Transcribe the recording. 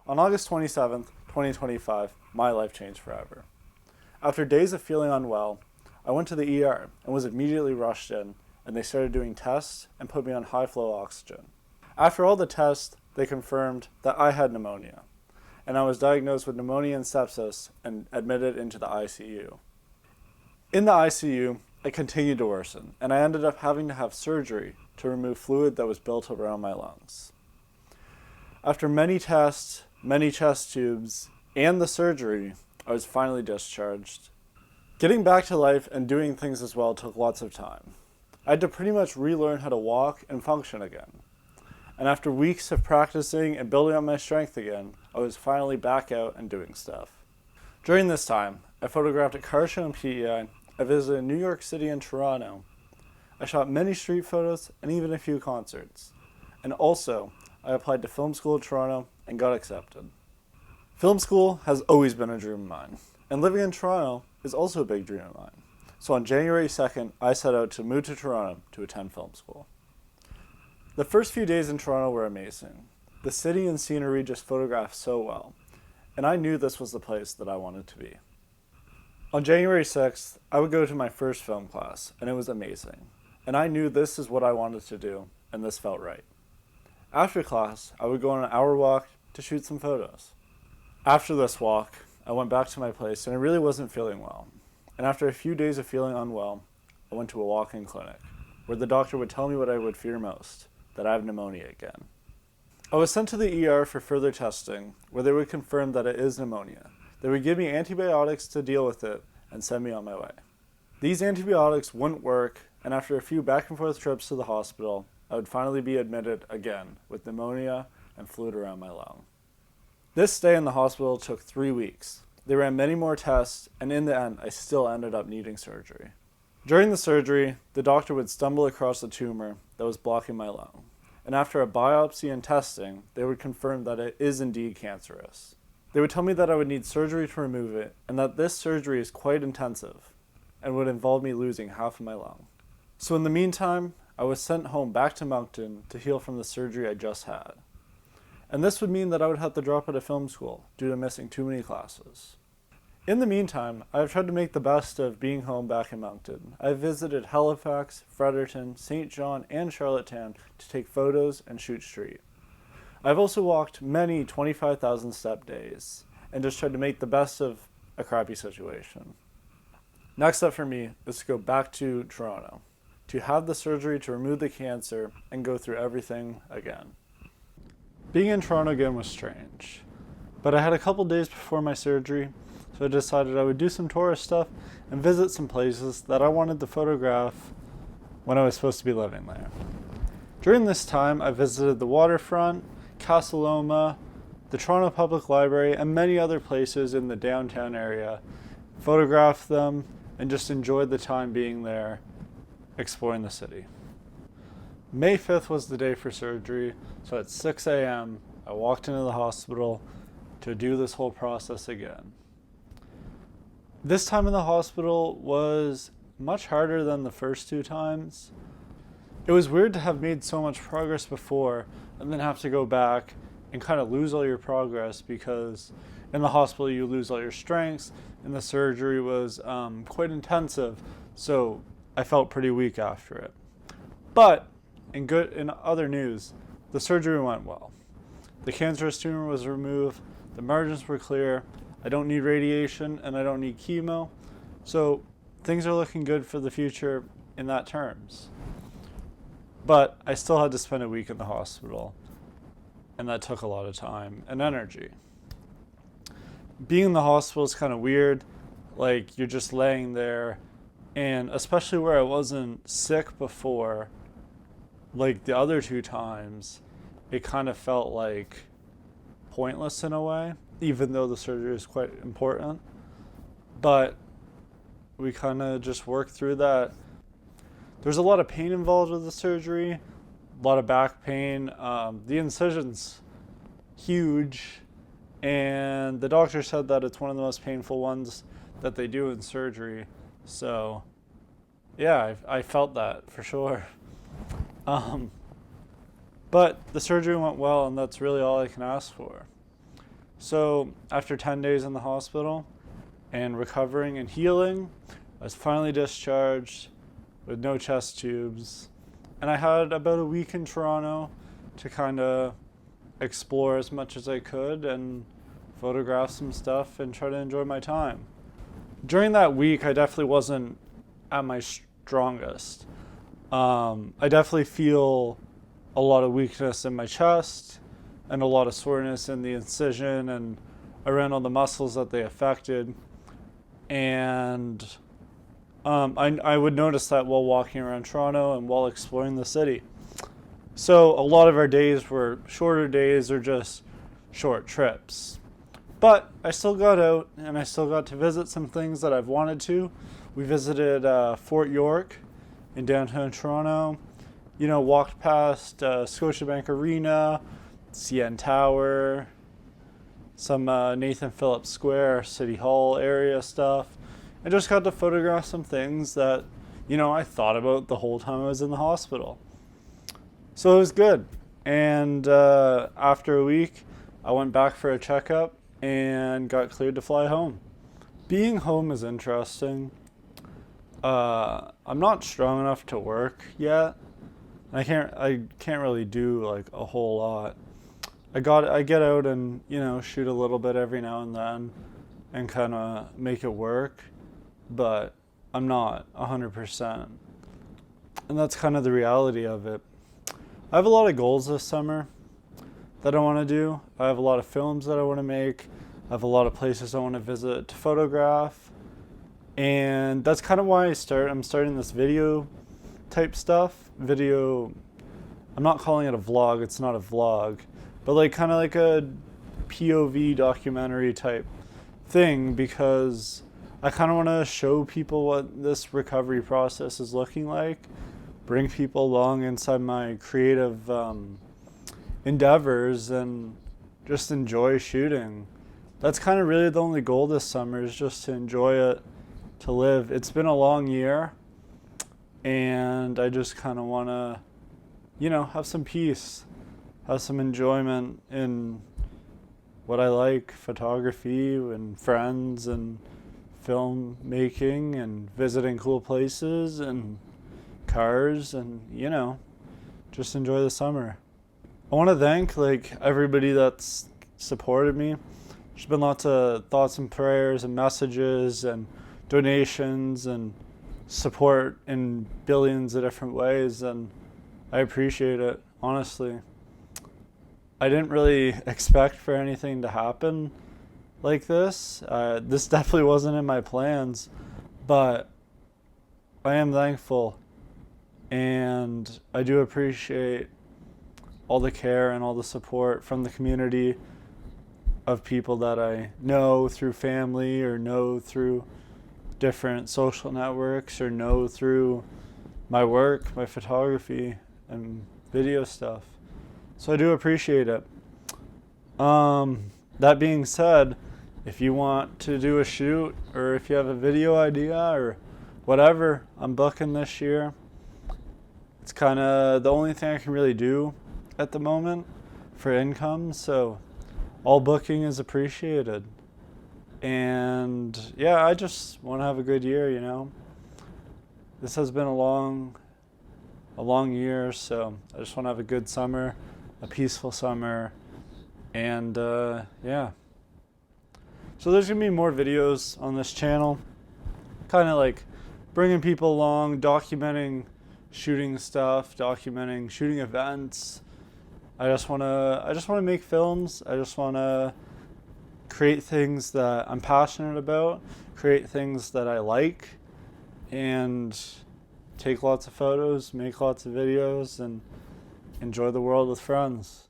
On August 27th, 2025, my life changed forever. After days of feeling unwell, I went to the ER and was immediately rushed in, and they started doing tests and put me on high-flow oxygen. After all the tests, they confirmed that I had pneumonia, and I was diagnosed with pneumonia and sepsis and admitted into the ICU. In the ICU, I continued to worsen, and I ended up having to have surgery to remove fluid that was built around my lungs. After many tests, many chest tubes, and the surgery, I was finally discharged. Getting back to life and doing things as well took lots of time. I had to pretty much relearn how to walk and function again. And after weeks of practicing and building up my strength again, I was finally back out and doing stuff. During this time, I photographed a car show in PEI, I visited New York City and Toronto. I shot many street photos and even a few concerts. And also, I applied to film school in Toronto and got accepted. Film school has always been a dream of mine, and living in Toronto is also a big dream of mine. So on January 2nd, I set out to move to Toronto to attend film school. The first few days in Toronto were amazing. The city and scenery just photographed so well, and I knew this was the place that I wanted to be. On January 6th, I would go to my first film class, and it was amazing. And I knew this is what I wanted to do, and this felt right. After class, I would go on an hour walk to shoot some photos. After this walk, I went back to my place, and I really wasn't feeling well. And after a few days of feeling unwell, I went to a walk-in clinic, where the doctor would tell me what I would fear most, that I have pneumonia again. I was sent to the ER for further testing, where they would confirm that it is pneumonia. They would give me antibiotics to deal with it and send me on my way. These antibiotics wouldn't work, and after a few back and forth trips to the hospital, I would finally be admitted again with pneumonia and fluid around my lung. This stay in the hospital took 3 weeks. They ran many more tests, and in the end, I still ended up needing surgery. During the surgery, the doctor would stumble across a tumor that was blocking my lung, and after a biopsy and testing, they would confirm that it is indeed cancerous. They would tell me that I would need surgery to remove it, and that this surgery is quite intensive, and would involve me losing half of my lung. So in the meantime, I was sent home back to Moncton to heal from the surgery I just had. And this would mean that I would have to drop out of film school due to missing too many classes. In the meantime, I have tried to make the best of being home back in Moncton. I have visited Halifax, Fredericton, St. John, and Charlottetown to take photos and shoot street. I've also walked many 25,000 step days and just tried to make the best of a crappy situation. Next up for me is to go back to Toronto, to have the surgery to remove the cancer and go through everything again. Being in Toronto again was strange, but I had a couple days before my surgery, so I decided I would do some tourist stuff and visit some places that I wanted to photograph when I was supposed to be living there. During this time, I visited the waterfront, Casa Loma, the Toronto Public Library, and many other places in the downtown area, photographed them, and just enjoyed the time being there, exploring the city. May 5th was the day for surgery, so at 6 a.m., I walked into the hospital to do this whole process again. This time in the hospital was much harder than the first 2 times. It was weird to have made so much progress before and then have to go back and kind of lose all your progress, because in the hospital you lose all your strengths and the surgery was quite intensive, so I felt pretty weak after it. But in other news, the surgery went well. The cancerous tumor was removed, the margins were clear, I don't need radiation and I don't need chemo, so things are looking good for the future in that terms. But I still had to spend a week in the hospital, and that took a lot of time and energy. Being in the hospital is kind of weird, like you're just laying there, and especially where I wasn't sick before, like the other 2 times, it kind of felt like pointless in a way, even though the surgery is quite important. But we kind of just worked through that. There's a lot of pain involved with the surgery, a lot of back pain. The incision's huge, and the doctor said that it's one of the most painful ones that they do in surgery. So, yeah, I felt that for sure. But the surgery went well, and that's really all I can ask for. So after 10 days in the hospital and recovering and healing, I was finally discharged with no chest tubes. And I had about a week in Toronto to kind of explore as much as I could and photograph some stuff and try to enjoy my time. During that week, I definitely wasn't at my strongest. I definitely feel a lot of weakness in my chest and a lot of soreness in the incision and around all the muscles that they affected. And I would notice that while walking around Toronto and while exploring the city. So a lot of our days were shorter days or just short trips. But I still got out and I still got to visit some things that I've wanted to. We visited Fort York in downtown Toronto. Walked past Scotiabank Arena, CN Tower, some Nathan Phillips Square, City Hall area stuff. I just got to photograph some things that, I thought about the whole time I was in the hospital. So it was good. And after a week, I went back for a checkup and got cleared to fly home. Being home is interesting. I'm not strong enough to work yet. I can't really do like a whole lot. I get out and, shoot a little bit every now and then and kind of make it work, but I'm not 100%. And that's kind of the reality of it. I have a lot of goals this summer that I want to do. I have a lot of films that I want to make. I have a lot of places I want to visit to photograph. And that's kind of why I'm starting this video type stuff. I'm not calling it a vlog, it's not a vlog, but kind of like a POV documentary type thing, because I kind of want to show people what this recovery process is looking like, bring people along inside my creative endeavors, and just enjoy shooting. That's kind of really the only goal this summer, is just to enjoy it, to live. It's been a long year, and I just kind of want to, have some peace, have some enjoyment in what I like, photography and friends and film making and visiting cool places and cars and, just enjoy the summer. I want to thank everybody that's supported me. There's been lots of thoughts and prayers and messages and donations and support in billions of different ways, and I appreciate it, honestly. I didn't really expect for anything to happen like this. This definitely wasn't in my plans, but I am thankful, and I do appreciate all the care and all the support from the community of people that I know through family or know through different social networks or know through my work, my photography and video stuff. So I do appreciate it. That being said, if you want to do a shoot or if you have a video idea or whatever, I'm booking this year. It's kind of the only thing I can really do at the moment for income, so all booking is appreciated. And yeah, I just want to have a good year, This has been a long year, so I just want to have a good summer, a peaceful summer, and yeah. So there's going to be more videos on this channel, kind of bringing people along, documenting shooting stuff, documenting shooting events. I just want to make films. I just want to create things that I'm passionate about, create things that I like, and take lots of photos, make lots of videos, and enjoy the world with friends.